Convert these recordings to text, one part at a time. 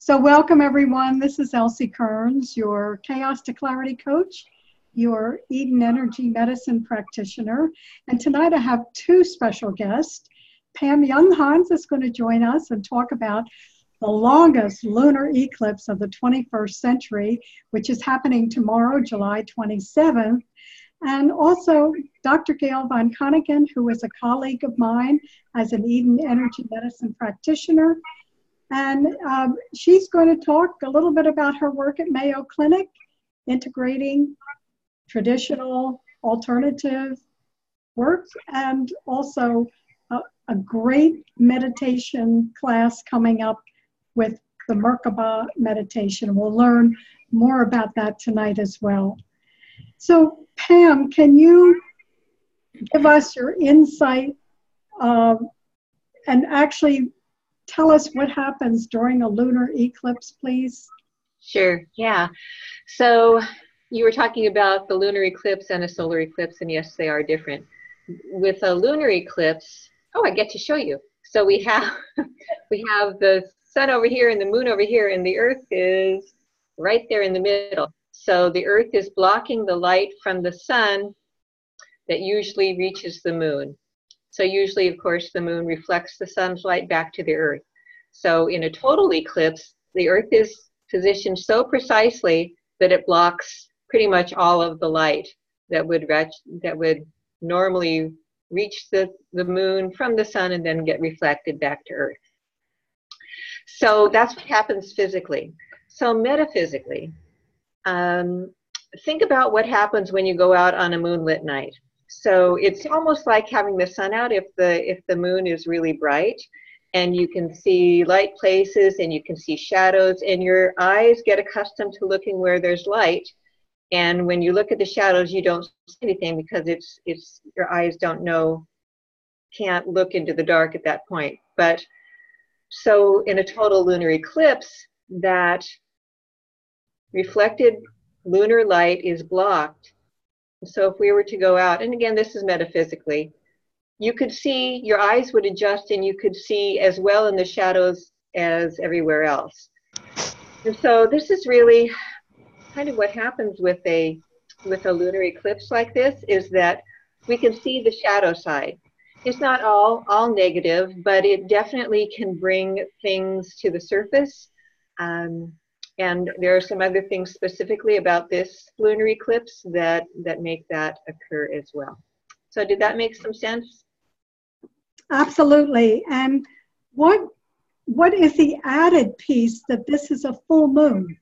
So welcome everyone. This is Elsie Kerns, your Chaos to Clarity coach, your Eden Energy Medicine practitioner. And tonight I have two special guests. Pam Younghans is going to join us and talk about the longest lunar eclipse of the 21st century, which is happening tomorrow, July 27th. And also Dr. Gail Von Konigan, who is a colleague of mine as an Eden Energy Medicine practitioner. And she's going to talk a little bit about her work at Mayo Clinic, integrating traditional, alternative work, and also a great meditation class coming up with the Merkabah meditation. We'll learn more about that tonight as well. So Pam, can you give us your insight and actually tell us what happens during a lunar eclipse, please? Sure, yeah. So you were talking about the lunar eclipse and a solar eclipse, and yes, they are different. With a lunar eclipse, oh, I get to show you. So we have the sun over here and the moon over here, and the earth is right there in the middle. So the earth is blocking the light from the sun that usually reaches the moon. So usually, of course, the moon reflects the sun's light back to the earth. So in a total eclipse, the earth is positioned so precisely that it blocks pretty much all of the light that would normally reach the moon from the sun and then get reflected back to earth. So that's what happens physically. So metaphysically, think about what happens when you go out on a moonlit night. So it's almost like having the sun out if the moon is really bright, and you can see light places and you can see shadows, and your eyes get accustomed to looking where there's light. And when you look at the shadows, you don't see anything because it's your eyes can't look into the dark at that point. But so in a total lunar eclipse, that reflected lunar light is blocked. So if we were to go out, and again, this is metaphysically, you could see, your eyes would adjust and you could see as well in the shadows as everywhere else. And so this is really kind of what happens with a lunar eclipse like this, is that we can see the shadow side. It's not all negative, but it definitely can bring things to the surface. And there are some other things specifically about this lunar eclipse that make that occur as well. So did that make some sense? Absolutely. And what is the added piece that this is a full moon?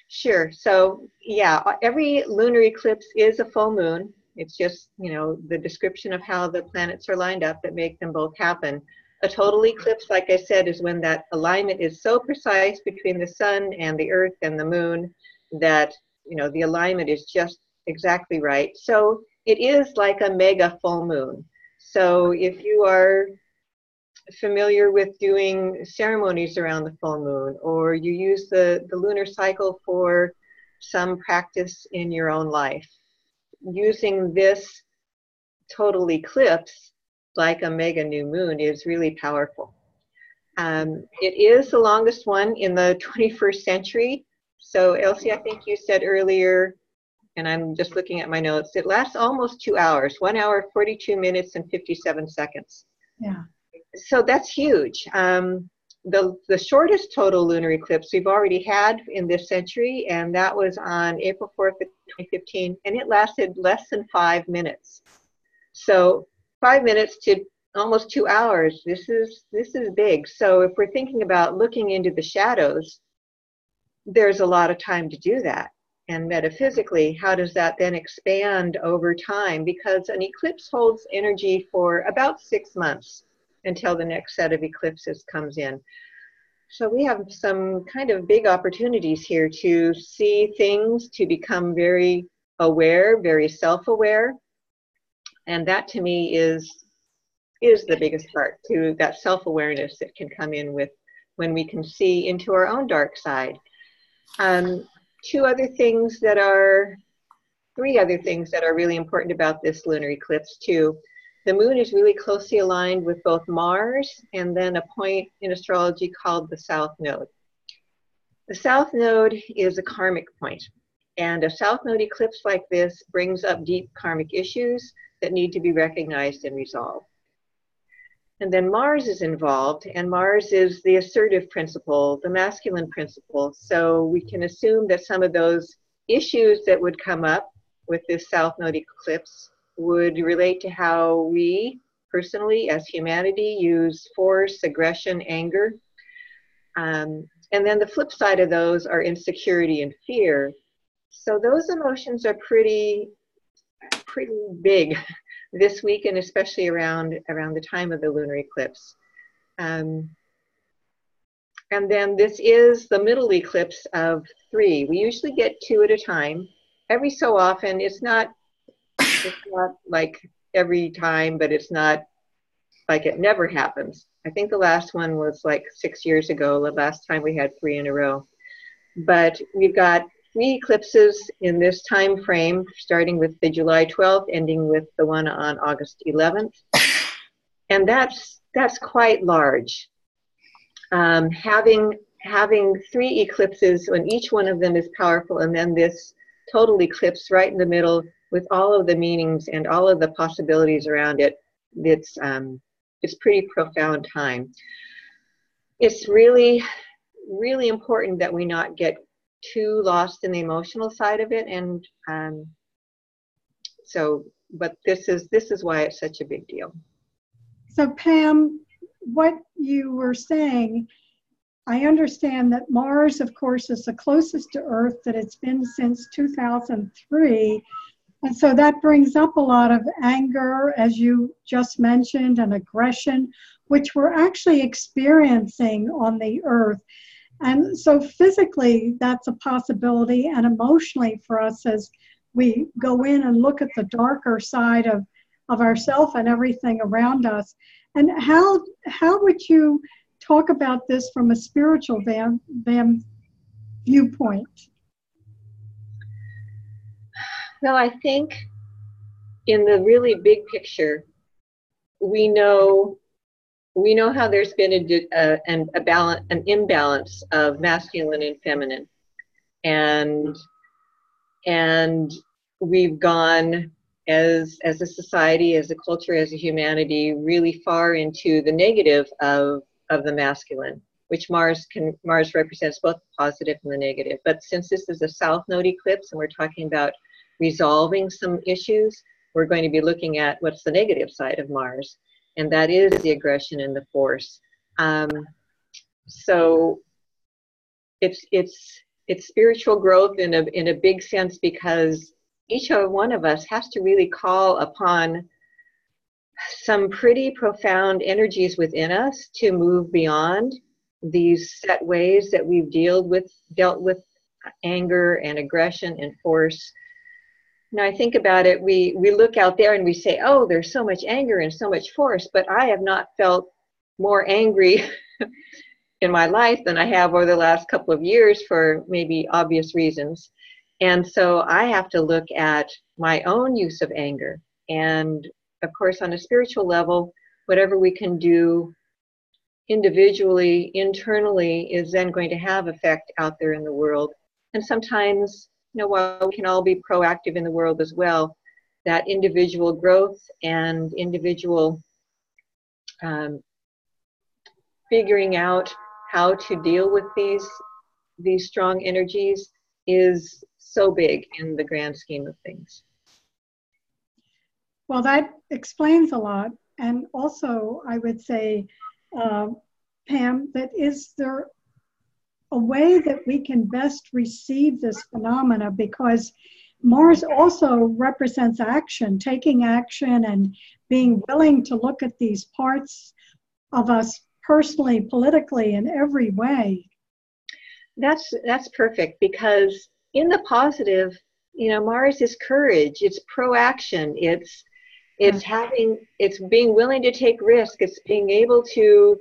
Sure. So yeah, every lunar eclipse is a full moon. It's just, the description of how the planets are lined up that make them both happen. A total eclipse, like I said, is when that alignment is so precise between the sun and the earth and the moon that, the alignment is just exactly right. So it is like a mega full moon. So if you are familiar with doing ceremonies around the full moon, or you use the lunar cycle for some practice in your own life, using this total eclipse like a mega new moon is really powerful. It is the longest one in the 21st century. So Elsie, I think you said earlier, and I'm just looking at my notes, it lasts almost 2 hours, 1 hour, 42 minutes and 57 seconds. Yeah. So that's huge. The shortest total lunar eclipse we've already had in this century, and that was on April 4th of 2015, and it lasted less than 5 minutes. So 5 minutes to almost 2 hours, this is big. So if we're thinking about looking into the shadows, there's a lot of time to do that. And metaphysically, how does that then expand over time? Because an eclipse holds energy for about 6 months until the next set of eclipses comes in. So we have some kind of big opportunities here to see things, to become very aware, very self-aware. And that to me is the biggest part, to that self-awareness that can come in with when we can see into our own dark side. Three other things that are really important about this lunar eclipse too. The moon is really closely aligned with both Mars and then a point in astrology called the South Node. The south node is a karmic point, and a south node eclipse like this brings up deep karmic issues that need to be recognized and resolved. And then Mars is involved, and Mars is the assertive principle, the masculine principle. So we can assume that some of those issues that would come up with this south node eclipse would relate to how we personally as humanity use force, aggression, anger. And then the flip side of those are insecurity and fear. So those emotions are pretty big this week, and especially around the time of the lunar eclipse. And then this is the middle eclipse of 3. We usually get 2 at a time. Every so often, it's not like every time, but it's not like it never happens. I think the last one was like 6 years ago, the last time we had 3 in a row. But we've got 3 eclipses in this time frame, starting with the July 12th, ending with the one on August 11th. And that's quite large. Having 3 eclipses, when each one of them is powerful, and then this total eclipse right in the middle with all of the meanings and all of the possibilities around it, it's pretty profound time. It's really, really important that we not get too lost in the emotional side of it, and but this is why it's such a big deal. So Pam, what you were saying, I understand that Mars, of course, is the closest to Earth that it's been since 2003. And so that brings up a lot of anger, as you just mentioned, and aggression, which we're actually experiencing on the Earth. And so physically, that's a possibility, and emotionally for us as we go in and look at the darker side of ourselves and everything around us. And how would you talk about this from a spiritual viewpoint? Well, I think in the really big picture, we know how there's been an imbalance of masculine and feminine, and we've gone as a society, as a culture, as a humanity, really far into the negative of the masculine, which Mars represents both the positive and the negative. But since this is a south node eclipse and we're talking about resolving some issues, we're going to be looking at what's the negative side of Mars, and that is the aggression and the force. So it's spiritual growth in a big sense, because each one of us has to really call upon some pretty profound energies within us to move beyond these set ways that we've dealt with anger and aggression and force. Now I think about it, we look out there and we say, oh, there's so much anger and so much force, but I have not felt more angry in my life than I have over the last couple of years for maybe obvious reasons. And so I have to look at my own use of anger. And of course, on a spiritual level, whatever we can do individually, internally, is then going to have effect out there in the world. And sometimes, while we can all be proactive in the world as well, that individual growth and individual figuring out how to deal with these strong energies is so big in the grand scheme of things. Well, that explains a lot. And also, I would say, Pam, that is there a way that we can best receive this phenomena, because Mars also represents action, taking action and being willing to look at these parts of us personally, politically, in every way. That's perfect, because in the positive, Mars is courage, it's proaction, it's being willing to take risk, it's being able to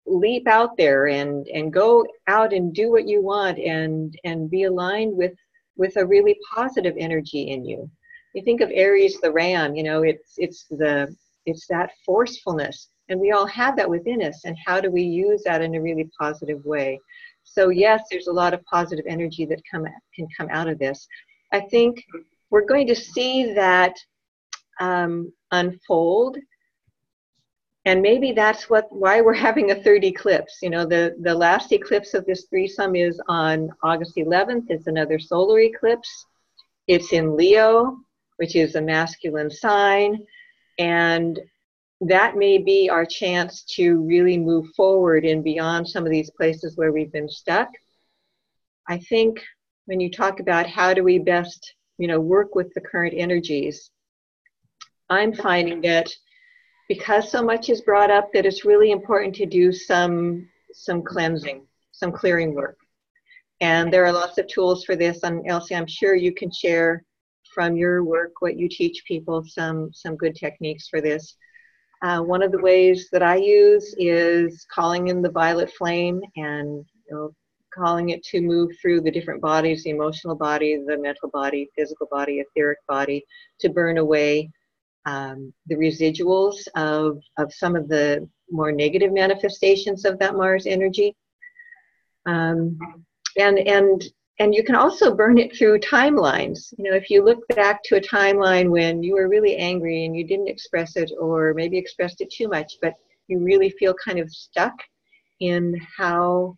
leap out there and go out and do what you want and be aligned with a really positive energy in you. You think of Aries the ram, it's that forcefulness, and we all have that within us, and how do we use that in a really positive way? So yes, there's a lot of positive energy that can come out of this. I think we're going to see that unfold, and maybe that's why we're having a third eclipse. You know, the last eclipse of this threesome is on August 11th. It's another solar eclipse. It's in Leo, which is a masculine sign, and that may be our chance to really move forward and beyond some of these places where we've been stuck. I think when you talk about how do we best, you know, work with the current energies, I'm finding that because so much is brought up, that it's really important to do some cleansing, some clearing work. And there are lots of tools for this. And Elsie, I'm sure you can share from your work what you teach people, some good techniques for this. One of the ways that I use is calling in the violet flame and, you know, calling it to move through the different bodies, the emotional body, the mental body, physical body, etheric body, to burn away the residuals of some of the more negative manifestations of that Mars energy. And you can also burn it through timelines. You know, if you look back to a timeline when you were really angry and you didn't express it, or maybe expressed it too much, but you really feel kind of stuck in how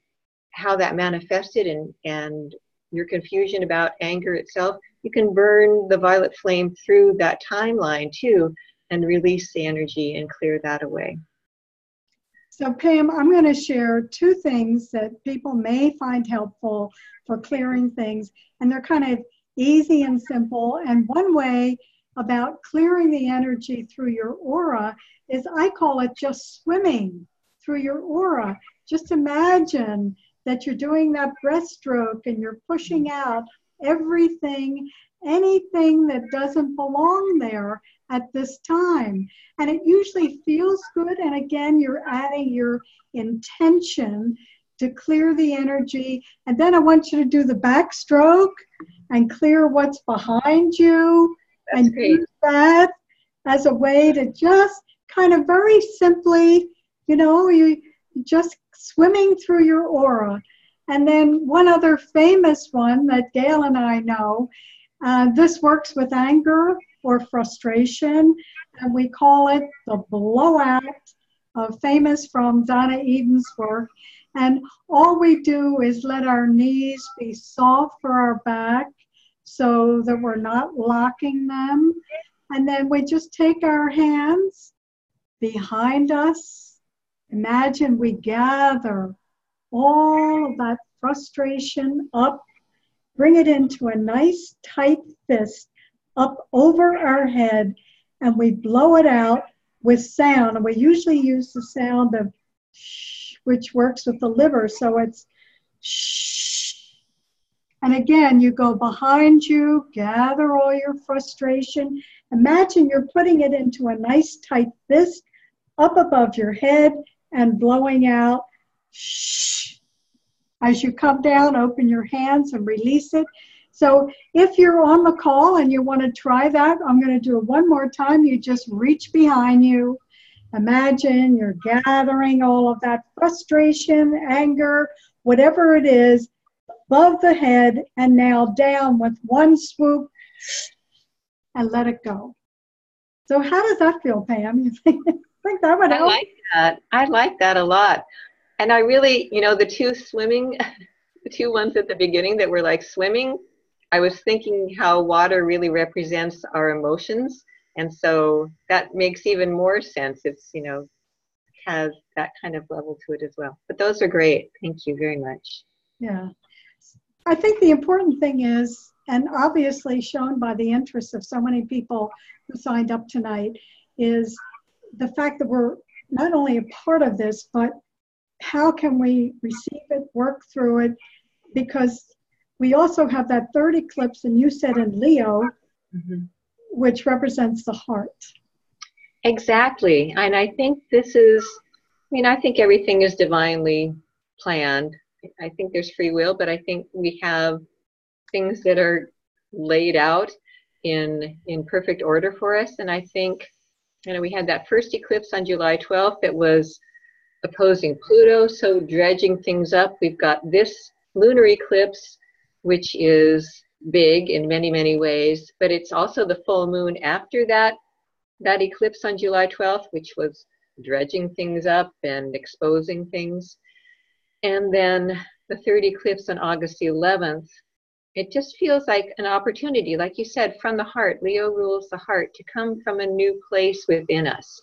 that manifested, and your confusion about anger itself, you can burn the violet flame through that timeline too and release the energy and clear that away. So Pam, I'm going to share two things that people may find helpful for clearing things, and they're kind of easy and simple. And one way about clearing the energy through your aura is, I call it just swimming through your aura. Just imagine that you're doing that breaststroke and you're pushing out everything, anything that doesn't belong there at this time. And it usually feels good. And again, you're adding your intention to clear the energy. And then I want you to do the backstroke and clear what's behind you. That's and great. Use that as a way to just kind of very simply, you know, you just swimming through your aura. And then one other famous one that Gail and I know, this works with anger or frustration, and we call it the blowout, famous from Donna Eden's work. And all we do is let our knees be soft for our back so that we're not locking them. And then we just take our hands behind us. Imagine we gather all of that frustration up, bring it into a nice tight fist up over our head, and we blow it out with sound. And we usually use the sound of shh, which works with the liver. So it's shh. And again, you go behind you, gather all your frustration. Imagine you're putting it into a nice tight fist up above your head and blowing out shh. As you come down, open your hands and release it. So if you're on the call and you want to try that, I'm going to do it one more time. You just reach behind you. Imagine you're gathering all of that frustration, anger, whatever it is, above the head, and now down with one swoop and let it go. So how does that feel, Pam? You think that would help? I like that. I like that a lot. And I really, you know, the two ones at the beginning that were like swimming, I was thinking how water really represents our emotions. And so that makes even more sense. It's, you know, has that kind of level to it as well. But those are great. Thank you very much. Yeah. I think the important thing is, and obviously shown by the interest of so many people who signed up tonight, is the fact that we're not only a part of this, but how can we receive it, work through it? Because we also have that third eclipse, and you said in Leo, which represents the heart. Exactly. And I think this is, I mean, I think everything is divinely planned. I think there's free will, but I think we have things that are laid out in perfect order for us. And I think, you know, we had that first eclipse on July 12th that was opposing Pluto, so dredging things up. We've got this lunar eclipse, which is big in many, many ways, but it's also the full moon after that eclipse on July 12th, which was dredging things up and exposing things. And then the third eclipse on August 11th, it just feels like an opportunity, like you said, from the heart. Leo rules the heart, to come from a new place within us.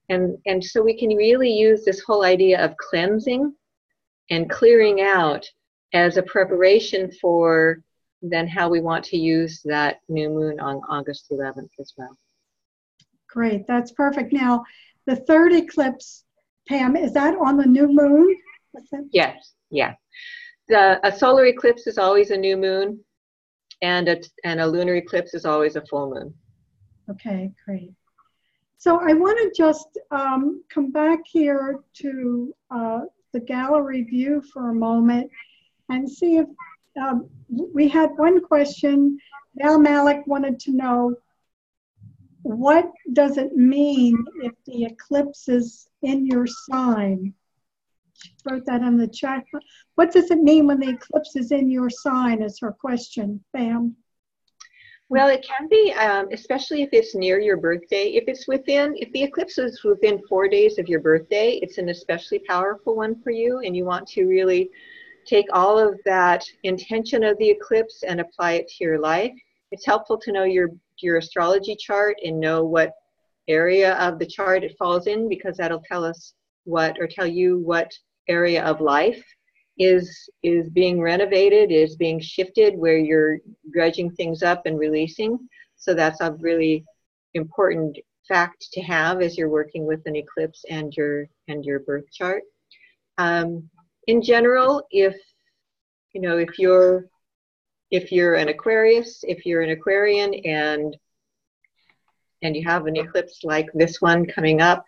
And so we can really use this whole idea of cleansing and clearing out as a preparation for then how we want to use that new moon on August 11th as well. Great, that's perfect. Now, the third eclipse, Pam, is that on the new moon? Yes, yeah. A solar eclipse is always a new moon, and a lunar eclipse is always a full moon. Okay, great. So I want to just come back here to the gallery view for a moment and see if we had one question. Val Malik wanted to know, what does it mean if the eclipse is in your sign? She wrote that in the chat. What does it mean when the eclipse is in your sign is her question, Pam. Well, it can be, especially if it's near your birthday. If the eclipse is within 4 days of your birthday, it's an especially powerful one for you, and you want to really take all of that intention of the eclipse and apply it to your life. It's helpful to know your astrology chart and know what area of the chart it falls in, because that'll tell us tell you what area of life is being renovated, is being shifted, where you're dredging things up and releasing. So that's a really important fact to have as you're working with an eclipse and your birth chart. In general, if you're an Aquarius, if you're an Aquarian and you have an eclipse like this one coming up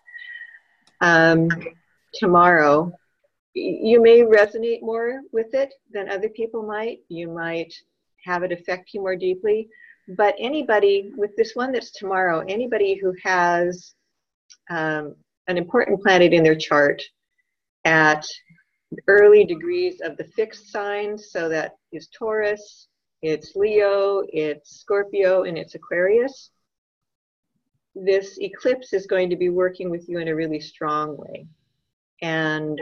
tomorrow, you may resonate more with it than other people might. You might have it affect you more deeply. But anybody with this one that's tomorrow, anybody who has an important planet in their chart at early degrees of the fixed signs, so that is Taurus, it's Leo, it's Scorpio, and it's Aquarius, this eclipse is going to be working with you in a really strong way. And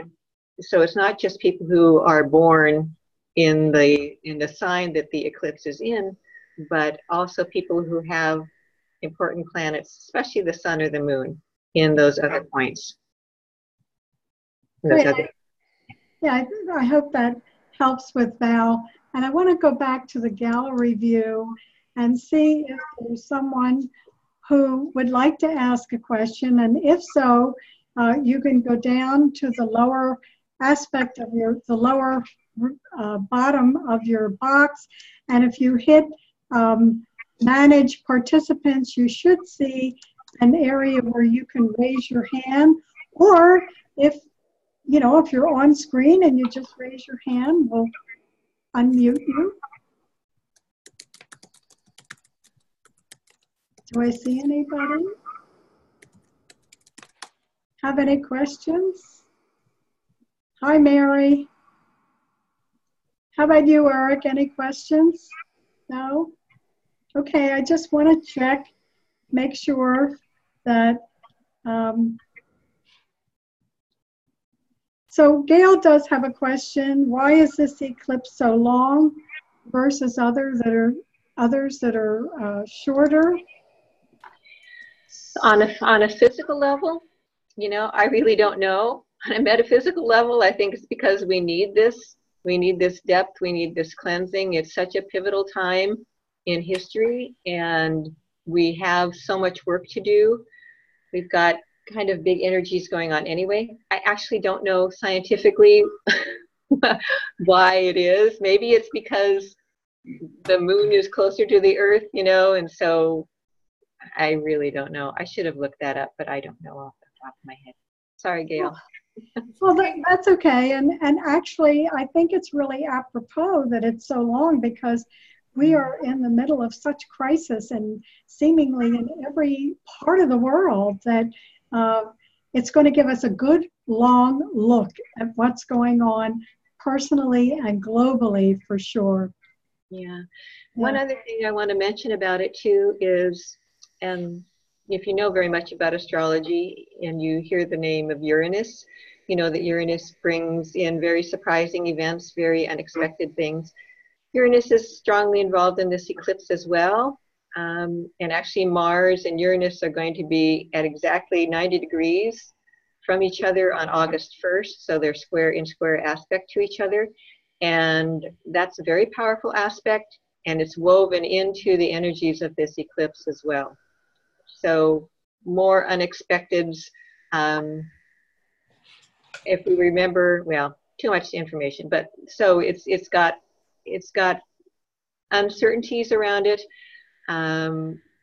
so it's not just people who are born in the sign that the eclipse is in, but also people who have important planets, especially the sun or the moon, in those other points. Yeah, I hope that helps with Val. And I want to go back to the gallery view and see if there's someone who would like to ask a question. And if so, you can go down to the lower aspect of the lower bottom of your box. And if you hit manage participants, you should see an area where you can raise your hand, or if you're on screen and you just raise your hand, we'll unmute you. Do I see anybody? Have any questions? Hi, Mary. How about you, Eric? Any questions? No? Okay, I just want to check, make sure that so Gail does have a question. Why is this eclipse so long versus others that are shorter? On a physical level, I really don't know. On a metaphysical level, I think it's because we need this. We need this depth. We need this cleansing. It's such a pivotal time in history, and we have so much work to do. We've got kind of big energies going on anyway. I actually don't know scientifically why it is. Maybe it's because the moon is closer to the earth, and so I really don't know. I should have looked that up, but I don't know off the top of my head. Sorry, Gail. Well, that's okay. And actually, I think it's really apropos that it's so long, because we are in the middle of such crisis, and seemingly in every part of the world, that it's going to give us a good long look at what's going on personally and globally for sure. Yeah. One other thing I want to mention about it too is, if you know very much about astrology and you hear the name of Uranus, you know that Uranus brings in very surprising events, very unexpected things. Uranus is strongly involved in this eclipse as well. And actually Mars and Uranus are going to be at exactly 90 degrees from each other on August 1st. So they're square in square aspect to each other. And that's a very powerful aspect, and it's woven into the energies of this eclipse as well. So more unexpecteds. If we remember, well, too much information, but so it's got uncertainties around it,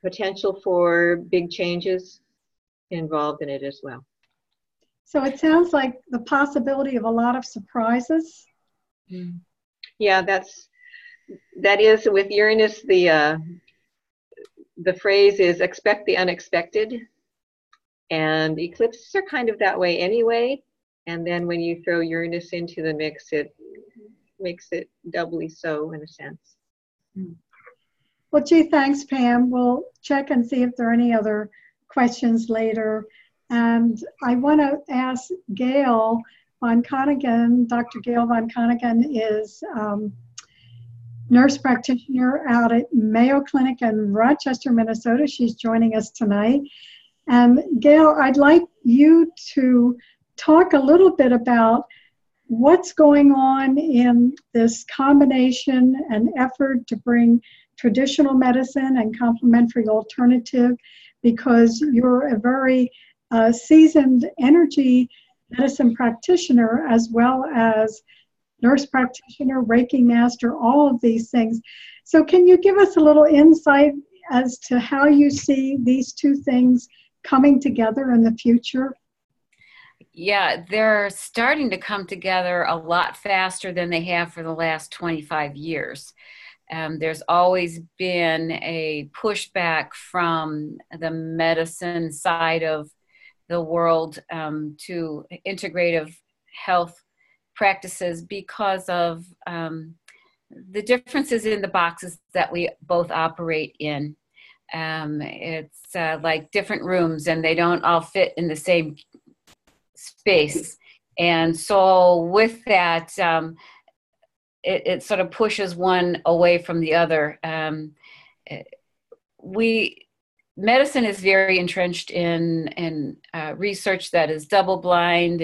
potential for big changes involved in it as well. So it sounds like the possibility of a lot of surprises. Yeah, that is with Uranus, the phrase is expect the unexpected, and eclipses are kind of that way anyway. And then when you throw Uranus into the mix, it makes it doubly so in a sense. Well, gee, thanks, Pam. We'll check and see if there are any other questions later. And I want to ask Gail Von Konigan. Dr. Gail Von Konigan is nurse practitioner out at Mayo Clinic in Rochester, Minnesota. She's joining us tonight. And Gail, I'd like you to talk a little bit about what's going on in this combination and effort to bring traditional medicine and complementary alternative, because you're a very seasoned energy medicine practitioner as well as nurse practitioner, Reiki master, all of these things. So can you give us a little insight as to how you see these two things coming together in the future? Yeah, they're starting to come together a lot faster than they have for the last 25 years. There's always been a pushback from the medicine side of the world to integrative health practices because of the differences in the boxes that we both operate in. It's like different rooms, and they don't all fit in the same space. And so with that, it sort of pushes one away from the other. Medicine is very entrenched in research that is double-blind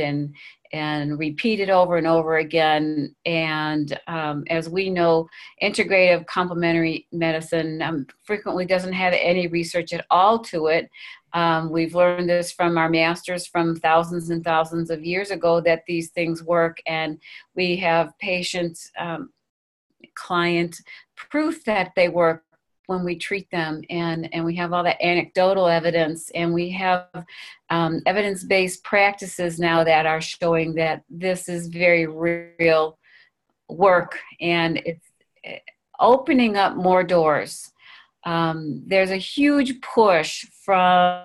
and repeated over and over again. And as we know, integrative complementary medicine frequently doesn't have any research at all to it. We've learned this from our masters from thousands and thousands of years ago that these things work, and we have patient, client proof that they work when we treat them, and we have all that anecdotal evidence, and we have evidence-based practices now that are showing that this is very real work, and it's opening up more doors. There's a huge push from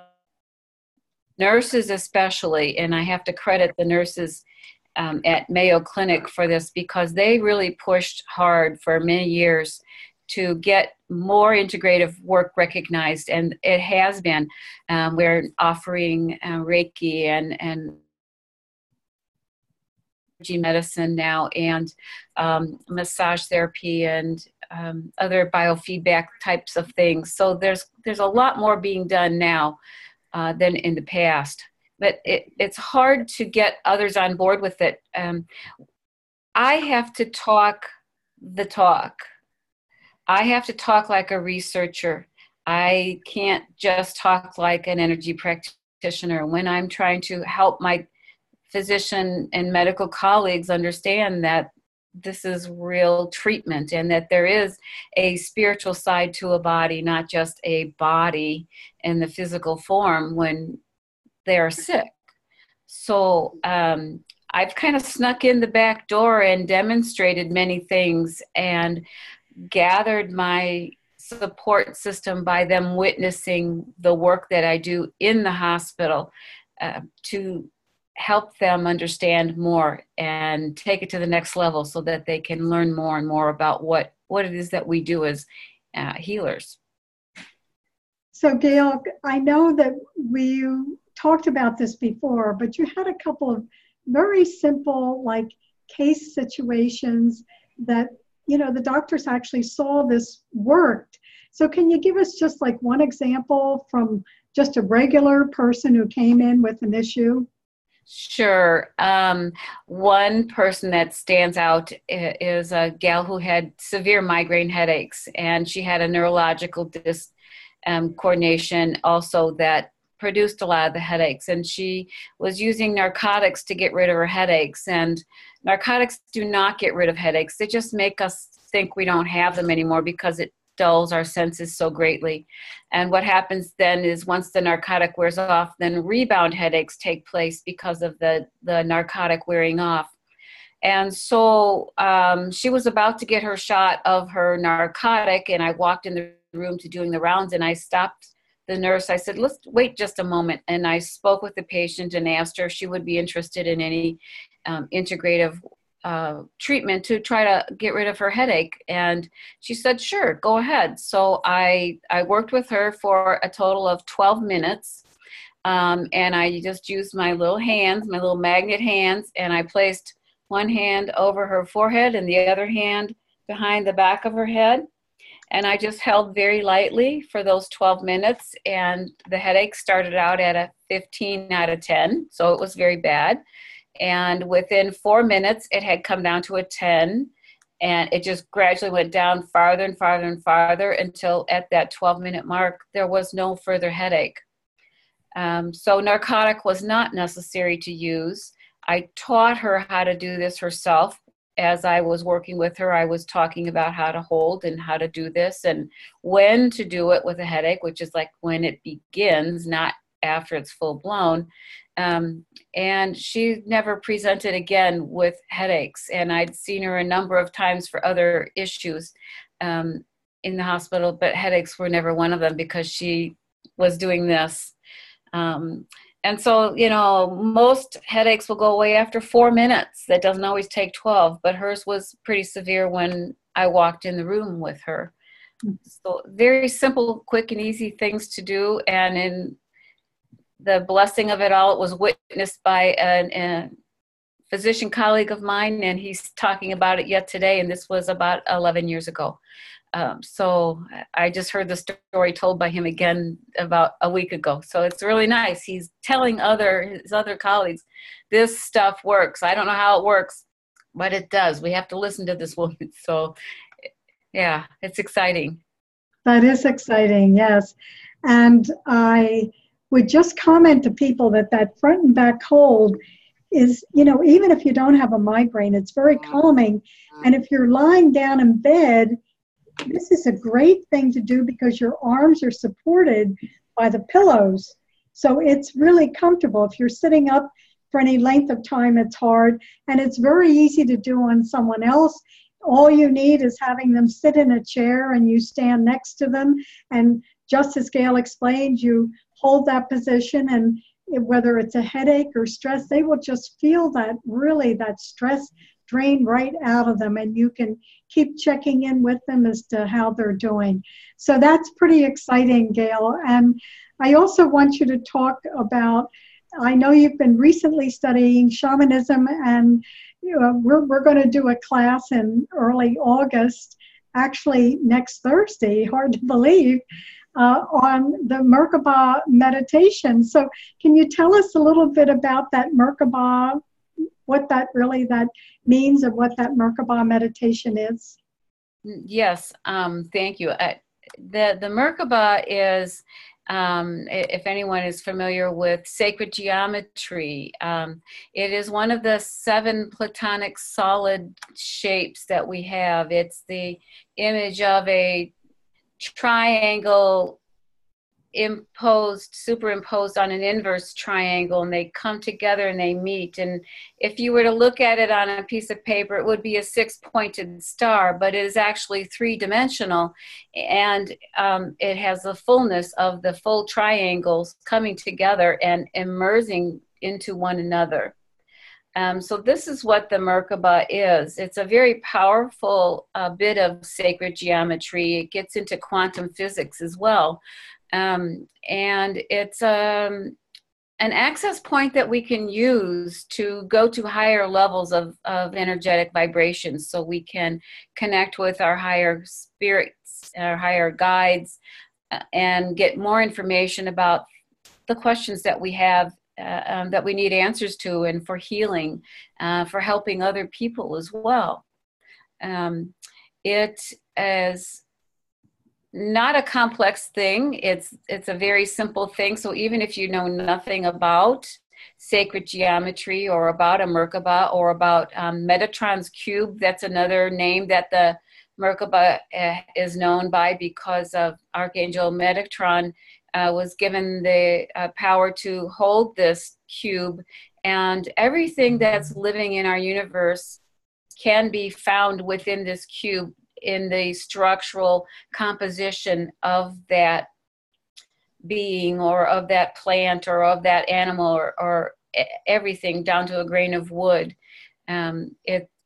nurses especially, and I have to credit the nurses at Mayo Clinic for this, because they really pushed hard for many years to get more integrative work recognized, and it has been. We're offering Reiki and energy medicine now, and massage therapy and other biofeedback types of things. So there's a lot more being done now than in the past. But it's hard to get others on board with it. I have to talk the talk. I have to talk like a researcher. I can't just talk like an energy practitioner. When I'm trying to help my physician and medical colleagues understand that this is real treatment and that there is a spiritual side to a body, not just a body in the physical form when they are sick. So I've kind of snuck in the back door and demonstrated many things and gathered my support system by them witnessing the work that I do in the hospital. to help them understand more and take it to the next level so that they can learn more and more about what it is that we do as healers. So Gail, I know that we talked about this before, but you had a couple of very simple like case situations that, you know, the doctors actually saw this worked. So can you give us just like one example from just a regular person who came in with an issue? Sure. One person that stands out is a gal who had severe migraine headaches, and she had a neurological coordination also that produced a lot of the headaches, and she was using narcotics to get rid of her headaches. And narcotics do not get rid of headaches. They just make us think we don't have them anymore because it dulls our senses so greatly. And what happens then is once the narcotic wears off, then rebound headaches take place because of the narcotic wearing off. And so she was about to get her shot of her narcotic, and I walked in the room to doing the rounds, and I stopped the nurse. I said, let's wait just a moment. And I spoke with the patient and asked her if she would be interested in any integrative treatment to try to get rid of her headache. And she said, sure, go ahead. So I worked with her for a total of 12 minutes. And I just used my little hands, my little magnet hands, and I placed one hand over her forehead and the other hand behind the back of her head. And I just held very lightly for those 12 minutes. And the headache started out at a 15 out of 10. So it was very bad. And within 4 minutes, it had come down to a 10. And it just gradually went down farther and farther and farther until at that 12-minute mark, there was no further headache. So narcotic was not necessary to use. I taught her how to do this herself. As I was working with her, I was talking about how to hold and how to do this and when to do it with a headache, which is like when it begins, not after it's full blown. And she never presented again with headaches. And I'd seen her a number of times for other issues in the hospital, but headaches were never one of them because she was doing this. And so, you know, most headaches will go away after 4 minutes. That doesn't always take 12, but hers was pretty severe when I walked in the room with her. So very simple, quick and easy things to do. And in the blessing of it all, it was witnessed by a physician colleague of mine, and he's talking about it yet today. And this was about 11 years ago. So I just heard the story told by him again about a week ago. So it's really nice. He's telling his other colleagues, this stuff works. I don't know how it works, but it does. We have to listen to this woman. So yeah, it's exciting. That is exciting, yes. And I would just comment to people that front and back hold is, you know, even if you don't have a migraine, it's very calming. And if you're lying down in bed, this is a great thing to do because your arms are supported by the pillows. So it's really comfortable. If you're sitting up for any length of time, it's hard. And it's very easy to do on someone else. All you need is having them sit in a chair and you stand next to them. And just as Gail explained, you hold that position, and whether it's a headache or stress, they will just feel that stress drain right out of them, and you can keep checking in with them as to how they're doing. So that's pretty exciting, Gail. And I also want you to talk about, I know you've been recently studying shamanism, and you know, we're going to do a class in early August, actually next Thursday, hard to believe, on the Merkabah meditation. So can you tell us a little bit about that Merkabah, what that means and what that Merkabah meditation is? Yes, thank you. The Merkabah is, if anyone is familiar with sacred geometry, it is one of the 7 platonic solid shapes that we have. It's the image of a triangle superimposed on an inverse triangle, and they come together and they meet. And if you were to look at it on a piece of paper, it would be a six-pointed star, but it is actually three-dimensional, and it has the fullness of the full triangles coming together and immersing into one another. So this is what the Merkabah is. It's a very powerful bit of sacred geometry. It gets into quantum physics as well. And it's an access point that we can use to go to higher levels of energetic vibrations, so we can connect with our higher spirits, our higher guides, and get more information about the questions that we have, that we need answers to, and for healing, for helping other people as well. It is not a complex thing. It's a very simple thing. So even if you know nothing about sacred geometry, or about a Merkabah, or about Metatron's cube, that's another name that the Merkabah is known by, because of Archangel Metatron was given the power to hold this cube, and everything that's living in our universe can be found within this cube, in the structural composition of that being, or of that plant, or of that animal, or everything down to a grain of wood. And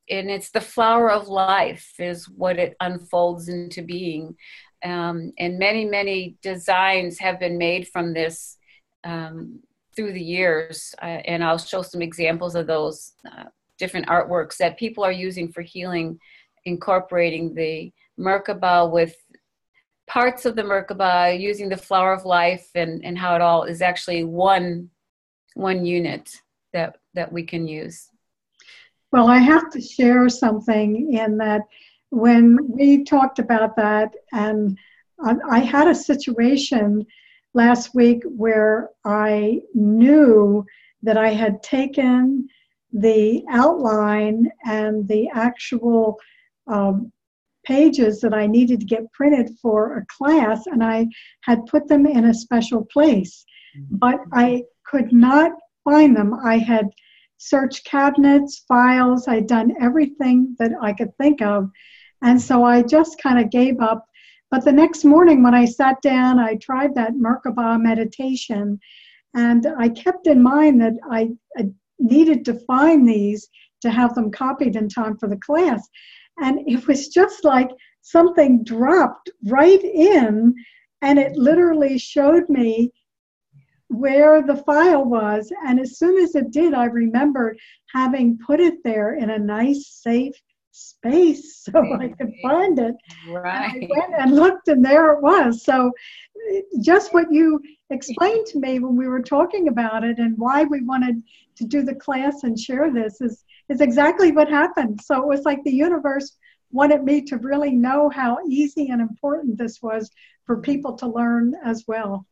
it's the flower of life is what it unfolds into being. And many, many designs have been made from this through the years. And I'll show some examples of those different artworks that people are using for healing, incorporating the Merkabah with parts of the Merkabah, using the flower of life, and how it all is actually one unit that we can use. Well, I have to share something in that when we talked about that, and I had a situation last week where I knew that I had taken the outline and the actual pages that I needed to get printed for a class, and I had put them in a special place, but I could not find them. I had searched cabinets, files, I'd done everything that I could think of, and so I just kind of gave up. But the next morning when I sat down, I tried that Merkabah meditation, and I kept in mind that I needed to find these to have them copied in time for the class. And it was just like something dropped right in, and it literally showed me where the file was. And as soon as it did, I remembered having put it there in a nice, safe space so I could find it. Right. And I went and looked, and there it was. So just what you explained to me when we were talking about it, and why we wanted to do the class and share this, is exactly what happened. So it was like the universe wanted me to really know how easy and important this was for people to learn as well.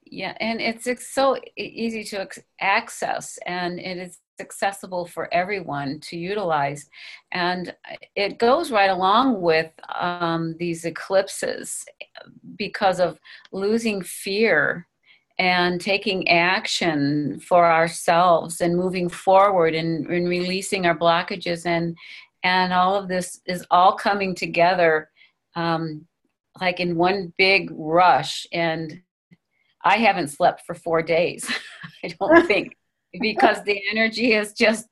Yeah, and it's so easy to access, and it is accessible for everyone to utilize. And it goes right along with these eclipses, because of losing fear and taking action for ourselves, and moving forward, and releasing our blockages, and all of this is all coming together like in one big rush. And I haven't slept for 4 days, I don't think, because the energy has just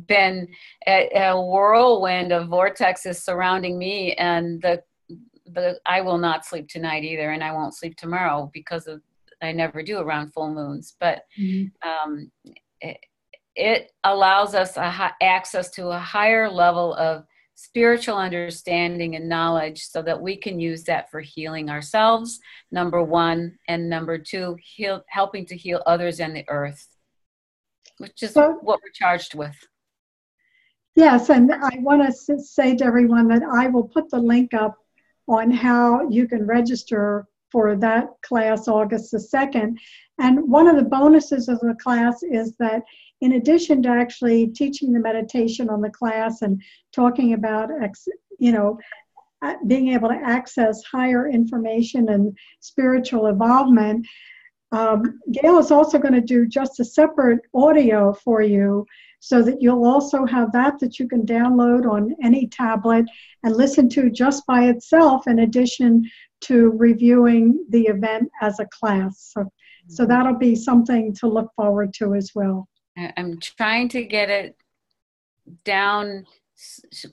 been a whirlwind of vortexes surrounding me, and I will not sleep tonight either, and I won't sleep tomorrow, because of I never do around full moons. But it allows us access to a higher level of spiritual understanding and knowledge, so that we can use that for healing ourselves, number one, and number two, helping to heal others and the earth, which is what we're charged with. Yes, and I want to say to everyone that I will put the link up on how you can register for that class August the 2nd. And one of the bonuses of the class is that in addition to actually teaching the meditation on the class and talking about, being able to access higher information and spiritual involvement. Gail is also going to do just a separate audio for you so that you'll also have that you can download on any tablet and listen to just by itself in addition to reviewing the event as a class. So that'll be something to look forward to as well. I'm trying to get it down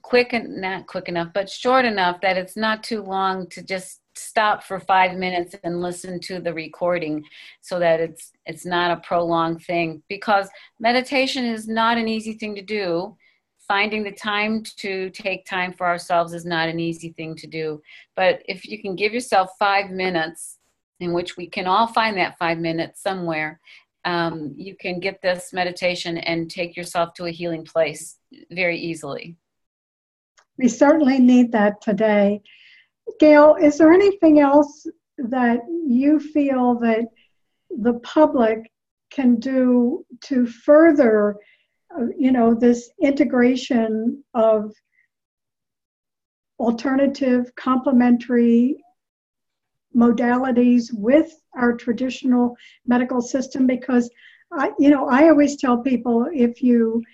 quick and not quick enough, but short enough that it's not too long to just stop for 5 minutes and listen to the recording, so that it's not a prolonged thing, because meditation is not an easy thing to do. Finding the time to take time for ourselves is not an easy thing to do. But if you can give yourself 5 minutes, in which we can all find that 5 minutes somewhere, you can get this meditation and take yourself to a healing place very easily. We certainly need that today. Gail, is there anything else that you feel that the public can do to further, this integration of alternative complementary modalities with our traditional medical system? Because I always tell people, if you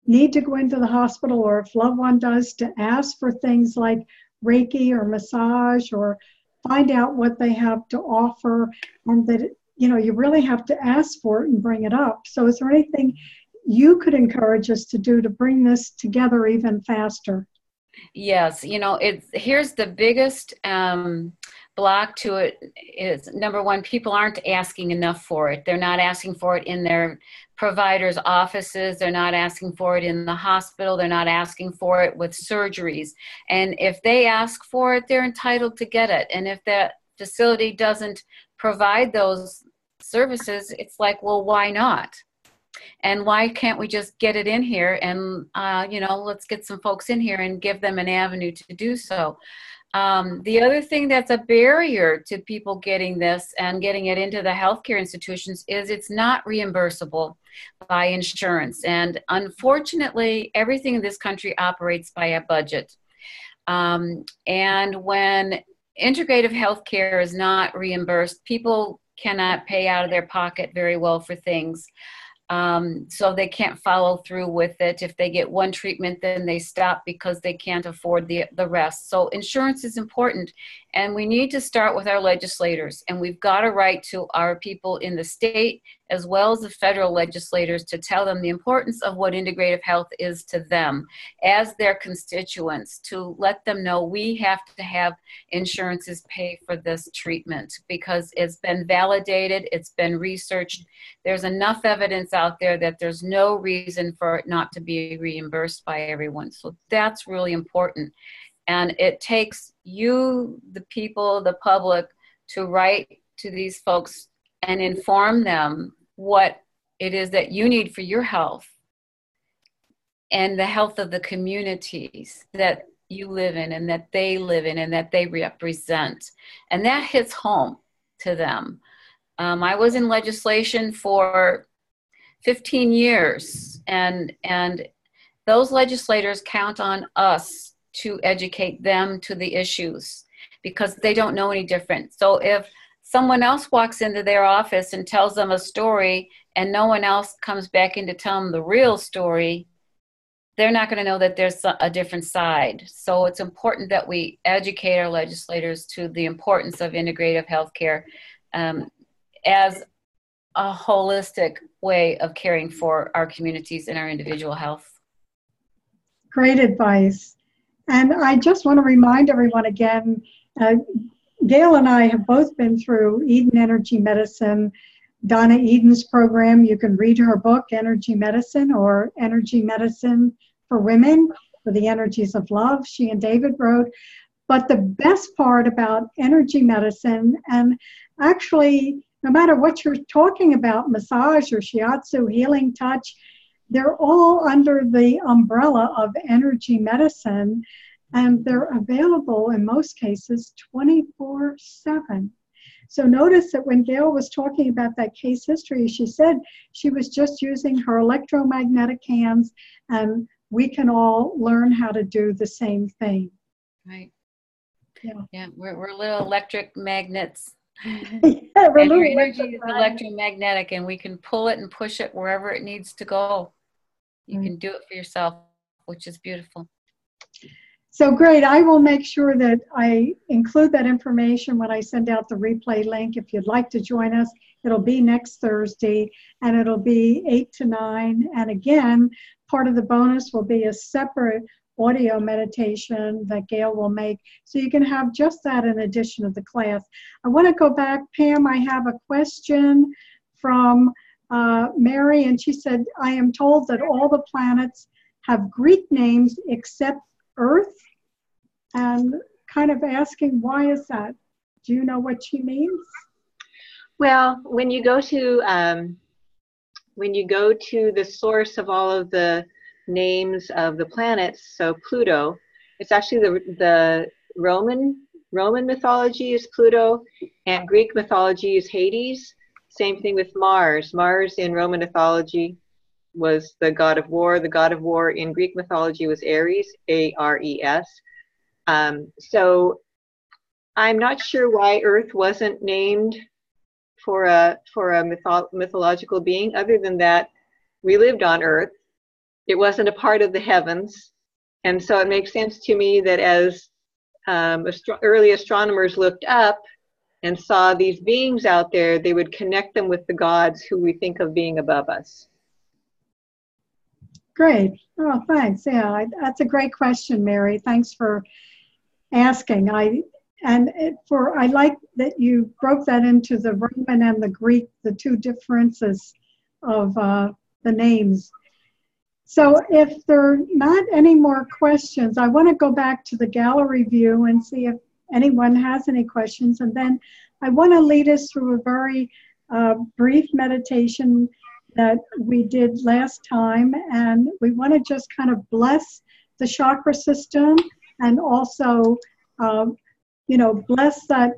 need to go into the hospital, or if loved one does, to ask for things like Reiki or massage, or find out what they have to offer, and that you really have to ask for it and bring it up. So is there anything you could encourage us to do to bring this together even faster? Yes, here's the biggest block to it is, number one, people aren't asking enough for it. They're not asking for it in their providers' offices. They're not asking for it in the hospital. They're not asking for it with surgeries. And if they ask for it, they're entitled to get it. And if that facility doesn't provide those services, it's like, well, why not? And why can't we just get it in here and, let's get some folks in here and give them an avenue to do so. The other thing that's a barrier to people getting this and getting it into the healthcare institutions is it's not reimbursable by insurance. And unfortunately, everything in this country operates by a budget. And when integrative healthcare is not reimbursed, people cannot pay out of their pocket very well for things. So they can't follow through with it. If they get one treatment, then they stop because they can't afford the rest. So insurance is important, and we need to start with our legislators, and we've got to write to our people in the state as well as the federal legislators to tell them the importance of what integrative health is to them as their constituents, to let them know we have to have insurances pay for this treatment because it's been validated, it's been researched. There's enough evidence out there that there's no reason for it not to be reimbursed by everyone. So that's really important. And it takes you, the people, the public, to write to these folks and inform them what it is that you need for your health and the health of the communities that you live in and that they live in and that they represent. And that hits home to them. I was in legislation for 15 years, and those legislators count on us to educate them to the issues because they don't know any different. So if someone else walks into their office and tells them a story and no one else comes back in to tell them the real story, they're not going to know that there's a different side. So it's important that we educate our legislators to the importance of integrative healthcare as a holistic way of caring for our communities and our individual health. Great advice. And I just want to remind everyone again, Gail and I have both been through Eden Energy Medicine, Donna Eden's program. You can read her book, Energy Medicine, or Energy Medicine for Women, for the Energies of Love, she and David wrote. But the best part about energy medicine, and actually, no matter what you're talking about, massage or shiatsu, healing touch, they're all under the umbrella of energy medicine, and they're available in most cases 24/7. So notice that when Gail was talking about that case history, she said she was just using her electromagnetic hands, and we can all learn how to do the same thing. Right. Yeah. Yeah, we're little electric magnets. Yeah, And we're our little energy is electric- electromagnetic, and we can pull it and push it wherever it needs to go. You can do it for yourself, which is beautiful. So great. I will make sure that I include that information when I send out the replay link. If you'd like to join us, it'll be next Thursday, and it'll be 8 to 9. And again, part of the bonus will be a separate audio meditation that Gail will make. So you can have just that in addition to the class. I want to go back. Pam, I have a question from Mary, and she said, I am told that all the planets have Greek names except Earth, and kind of asking, why is that? Do you know what she means? Well, when you go to the source of all of the names of the planets, so Pluto, it's actually the Roman mythology is Pluto, and Greek mythology is Hades. Same thing with Mars. Mars in Roman mythology was the god of war. The god of war in Greek mythology was Ares, A-R-E-S. So I'm not sure why Earth wasn't named for a mythological being, other than that we lived on Earth. It wasn't a part of the heavens. And so it makes sense to me that as early astronomers looked up and saw these beings out there, they would connect them with the gods who we think of being above us. Great. Oh, thanks. Yeah, that's a great question, Mary. Thanks for asking. I like that you broke that into the Roman and the Greek, the two differences of the names. So if there are not any more questions, I want to go back to the gallery view and see if anyone has any questions. And then I want to lead us through a very brief meditation that we did last time. And we want to just kind of bless the chakra system and also, bless that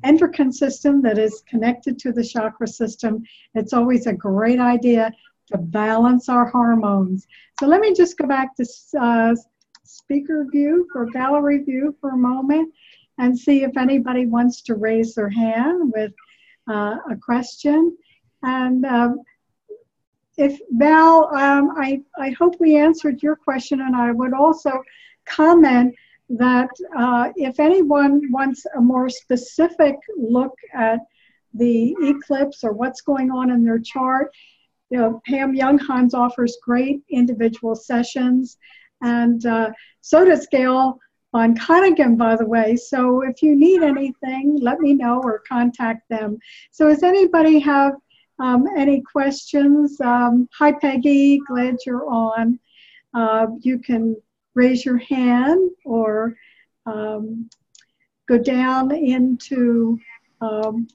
endocrine system that is connected to the chakra system. It's always a great idea to balance our hormones. So let me just go back to speaker view or gallery view for a moment and see if anybody wants to raise their hand with a question. And if Val, I hope we answered your question, and I would also comment that if anyone wants a more specific look at the eclipse or what's going on in their chart, Pam Younghans offers great individual sessions, and so does Gail von Cunningham, by the way. So if you need anything, let me know or contact them. So does anybody have any questions? Hi, Peggy, glad you're on. You can raise your hand or go down into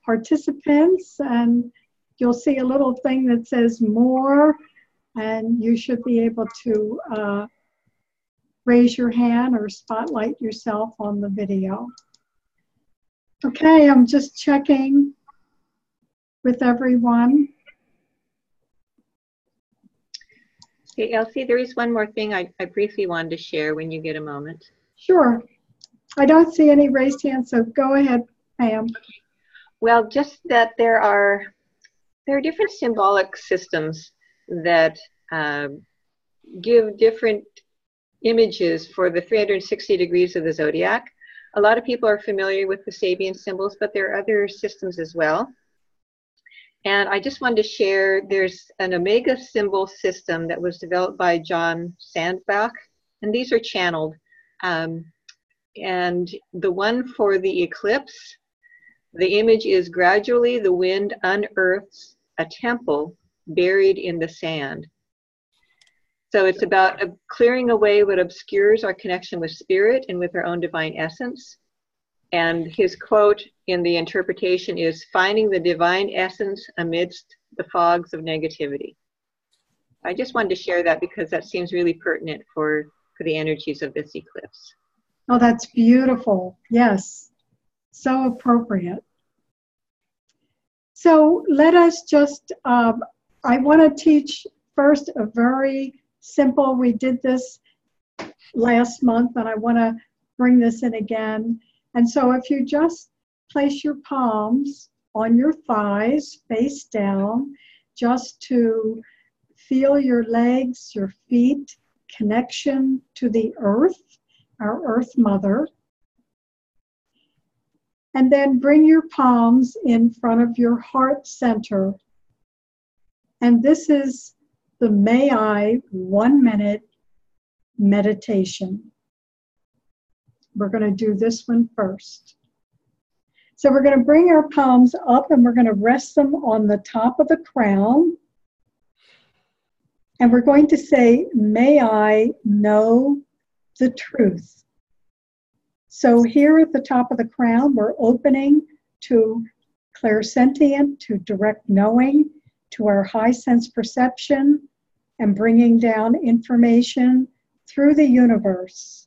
participants, and you'll see a little thing that says more, and you should be able to raise your hand or spotlight yourself on the video. Okay, I'm just checking with everyone. Hey, Elsie, there is one more thing I briefly wanted to share when you get a moment. Sure. I don't see any raised hands, so go ahead, Pam. Well, just that there are different symbolic systems that give different images for the 360 degrees of the zodiac. A lot of people are familiar with the Sabian symbols, but there are other systems as well. And I just wanted to share, there's an Omega symbol system that was developed by John Sandbach, and these are channeled. And the one for the eclipse, the image is gradually the wind unearths a temple buried in the sand. So it's about clearing away what obscures our connection with spirit and with our own divine essence. And his quote in the interpretation is, finding the divine essence amidst the fogs of negativity. I just wanted to share that because that seems really pertinent for the energies of this eclipse. Oh, that's beautiful. Yes, so appropriate. So let us just, I want to teach first a very simple, we did this last month, and I want to bring this in again. And so if you just place your palms on your thighs, face down, just to feel your legs, your feet, connection to the earth, our earth mother. And then bring your palms in front of your heart center. And this is the May I 1 minute meditation. We're going to do this one first. So we're going to bring our palms up and we're going to rest them on the top of the crown. And we're going to say, may I know the truth. So here at the top of the crown, we're opening to clairsentient, to direct knowing, to our high sense perception, and bringing down information through the universe.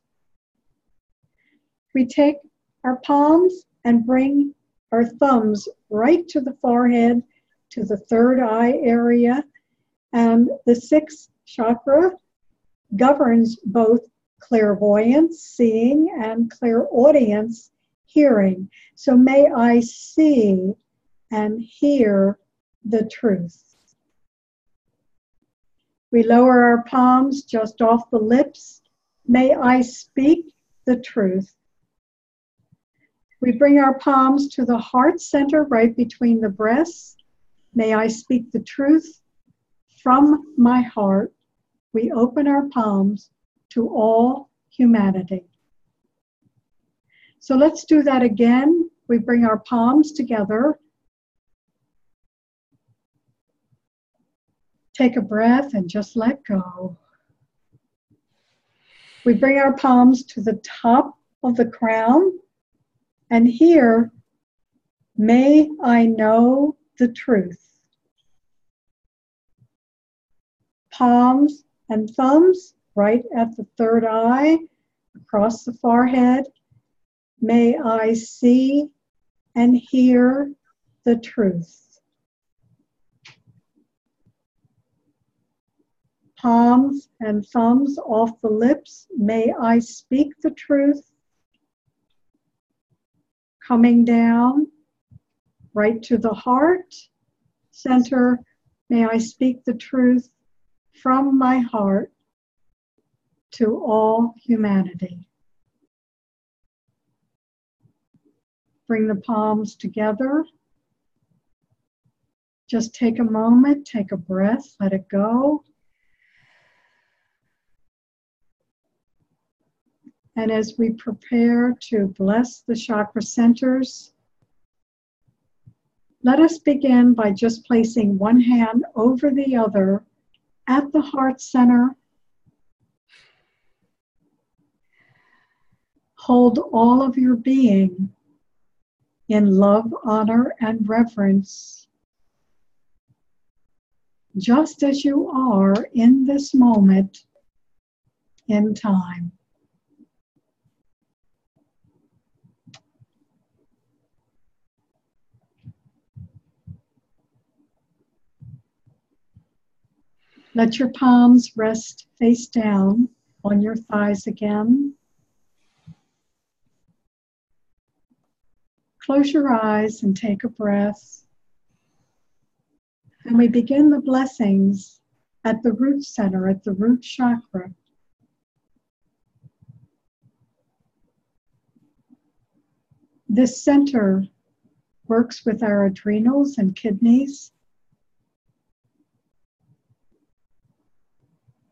We take our palms and bring our thumbs right to the forehead, to the third eye area, and the sixth chakra governs both clairvoyance, seeing, and clairaudience, hearing. So may I see and hear the truth. We lower our palms just off the lips. May I speak the truth. We bring our palms to the heart center right between the breasts. May I speak the truth from my heart. We open our palms to all humanity. So let's do that again. We bring our palms together. Take a breath and just let go. We bring our palms to the top of the crown. And here, may I know the truth. Palms and thumbs right at the third eye, across the forehead. May I see and hear the truth. Palms and thumbs off the lips. May I speak the truth. Coming down right to the heart center. May I speak the truth from my heart to all humanity. Bring the palms together. Just take a moment, take a breath, let it go. And as we prepare to bless the chakra centers, let us begin by just placing one hand over the other at the heart center. Hold all of your being in love, honor, and reverence, just as you are in this moment in time. Let your palms rest face down on your thighs again. Close your eyes and take a breath. And we begin the blessings at the root center, at the root chakra. This center works with our adrenals and kidneys.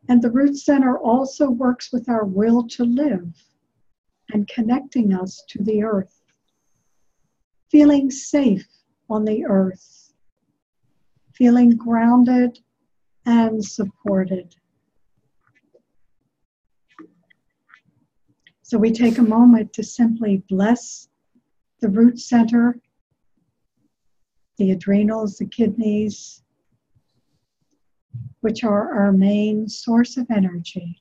And the root center also works with our will to live and connecting us to the earth, feeling safe on the earth, feeling grounded and supported. So we take a moment to simply bless the root center, the adrenals, the kidneys, which are our main source of energy.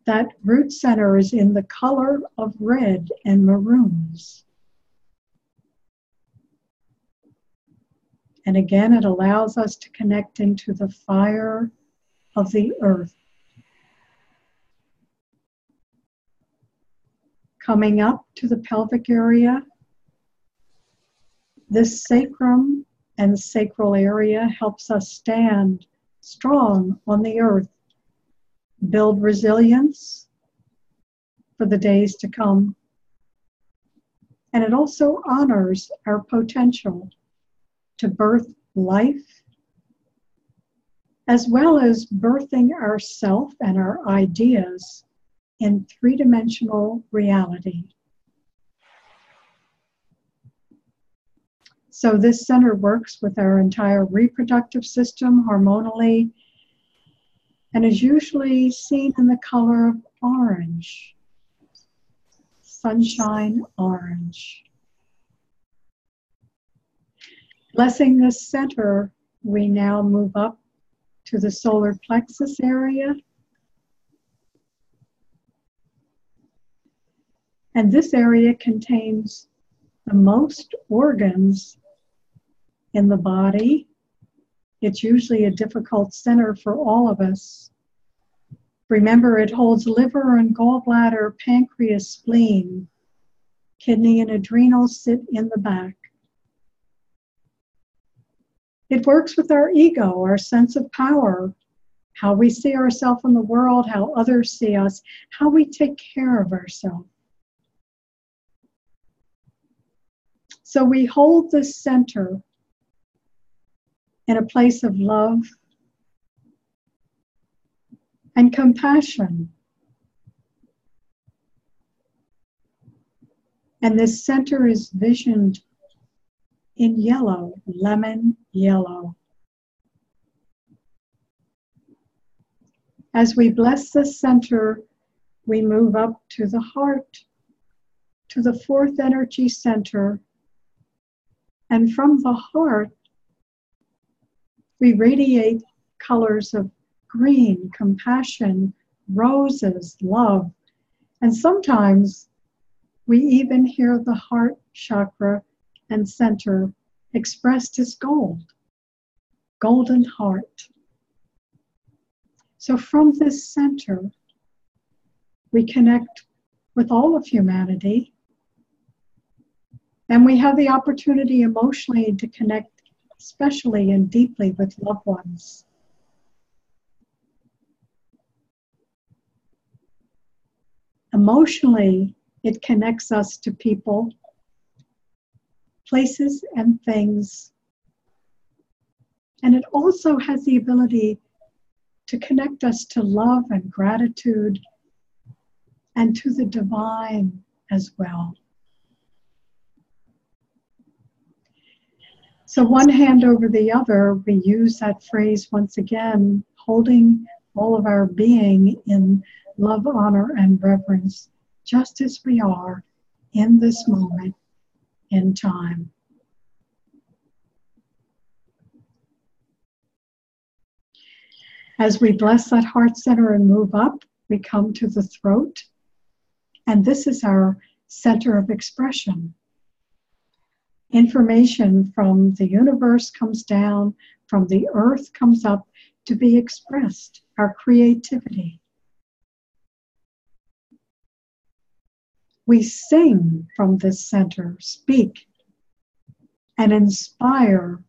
That root center is in the color of red and maroons. And again, it allows us to connect into the fire of the earth. Coming up to the pelvic area, this sacrum and sacral area helps us stand strong on the earth, build resilience for the days to come. And it also honors our potential to birth life, as well as birthing ourself and our ideas in three-dimensional reality. So this center works with our entire reproductive system hormonally and is usually seen in the color of orange, sunshine orange. Blessing this center, we now move up to the solar plexus area. And this area contains the most organs in the body. It's usually a difficult center for all of us. Remember, it holds liver and gallbladder, pancreas, spleen, kidney and adrenals sit in the back. It works with our ego, our sense of power, how we see ourselves in the world, how others see us, how we take care of ourselves. So we hold this center in a place of love and compassion. And this center is visioned in yellow, lemon yellow. As we bless this center, we move up to the heart, to the fourth energy center. And from the heart, we radiate colors of green, compassion, roses, love. And sometimes we even hear the heart chakra and center expressed as gold, golden heart. So from this center, we connect with all of humanity, and we have the opportunity emotionally to connect especially and deeply with loved ones. Emotionally, it connects us to people, places, and things. And it also has the ability to connect us to love and gratitude and to the divine as well. So one hand over the other, we use that phrase once again, holding all of our being in love, honor, and reverence, just as we are in this moment in time. As we bless that heart center and move up, we come to the throat, and this is our center of expression. Information from the universe comes down, from the earth comes up to be expressed, our creativity. We sing from this center, speak, and inspire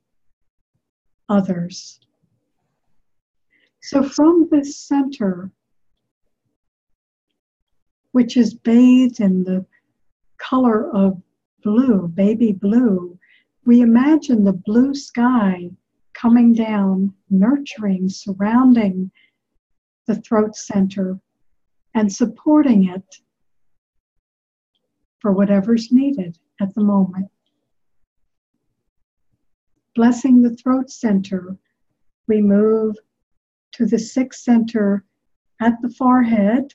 others. So from this center, which is bathed in the color of blue, baby blue, we imagine the blue sky coming down, nurturing, surrounding the throat center and supporting it for whatever's needed at the moment. Blessing the throat center, we move to the sixth center at the forehead.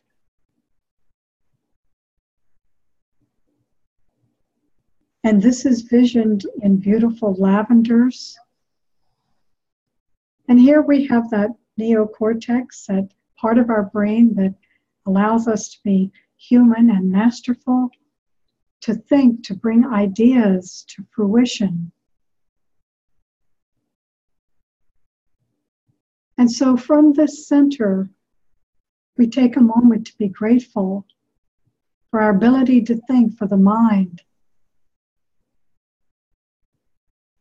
And this is visioned in beautiful lavenders. And here we have that neocortex, that part of our brain that allows us to be human and masterful, to think, to bring ideas to fruition. And so from this center, we take a moment to be grateful for our ability to think, for the mind.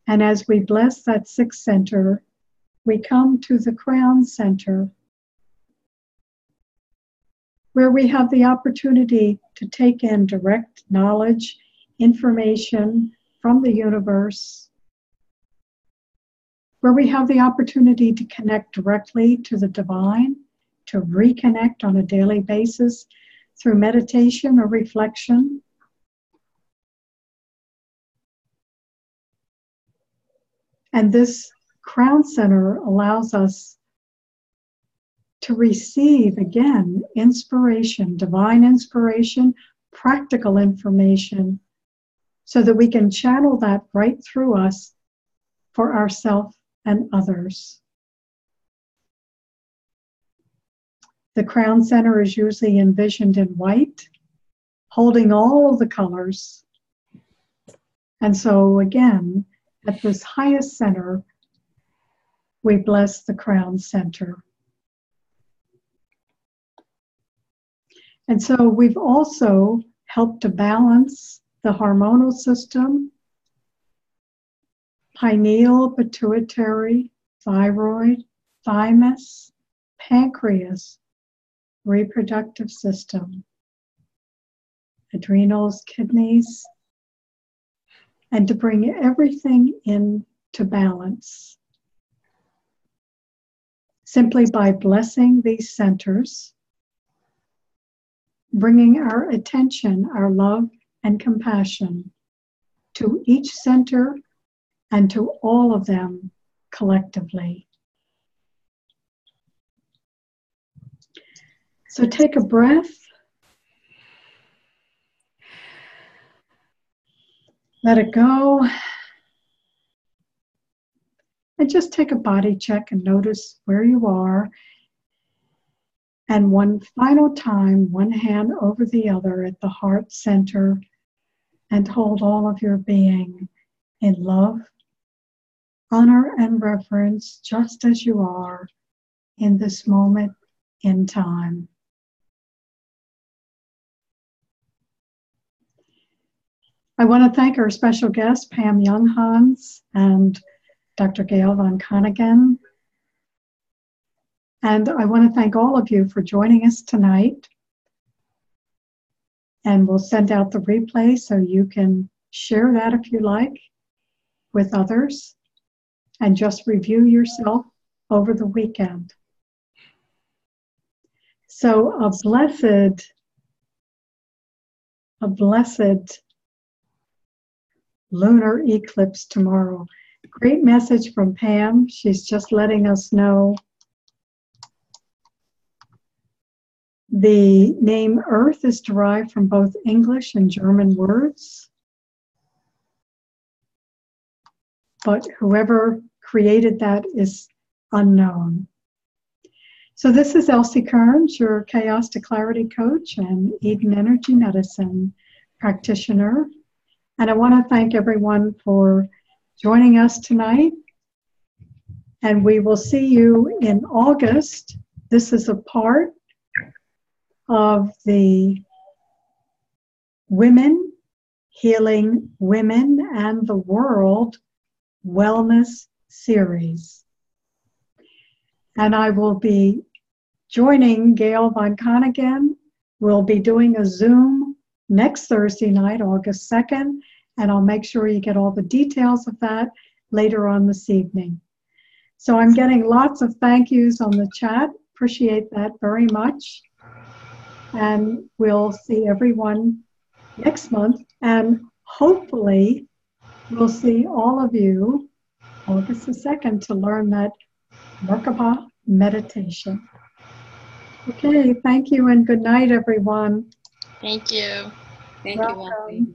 And as we bless that sixth center, we come to the crown center, where we have the opportunity to take in direct knowledge, information from the universe, where we have the opportunity to connect directly to the divine, to reconnect on a daily basis through meditation or reflection. And this crown center allows us to receive, again, inspiration, divine inspiration, practical information, so that we can channel that right through us for ourselves and others. The crown center is usually envisioned in white, holding all of the colors. And so again, at this highest center, we bless the crown center. And so we've also helped to balance the hormonal system, pineal, pituitary, thyroid, thymus, pancreas, reproductive system, adrenals, kidneys, and to bring everything into balance. Simply by blessing these centers, bringing our attention, our love and compassion to each center and to all of them collectively. So take a breath. Let it go. And just take a body check and notice where you are. And one final time, one hand over the other at the heart center, and hold all of your being in love, honor, and reverence, just as you are in this moment in time. I want to thank our special guests, Pam Younghans and Dr. Gail Von Konigan. And I want to thank all of you for joining us tonight. And we'll send out the replay so you can share that if you like with others, and just review yourself over the weekend. So a blessed lunar eclipse tomorrow. Great message from Pam. She's just letting us know the name Earth is derived from both English and German words. But whoever created that is unknown. So this is Elsie Kerns, your Chaos to Clarity coach and Eden Energy Medicine practitioner. And I want to thank everyone for joining us tonight. And we will see you in August. This is a part of the Women Healing Women and the World Wellness Series. And I will be joining Gail Von Konigan. We'll be doing a Zoom next Thursday night, August 2nd, and I'll make sure you get all the details of that later on this evening. So I'm getting lots of thank yous on the chat. Appreciate that very much. And we'll see everyone next month. And hopefully we'll see all of you August the 2nd to learn that Merkabah meditation. Okay, thank you and good night, everyone. Thank you. Thank you, Elsie.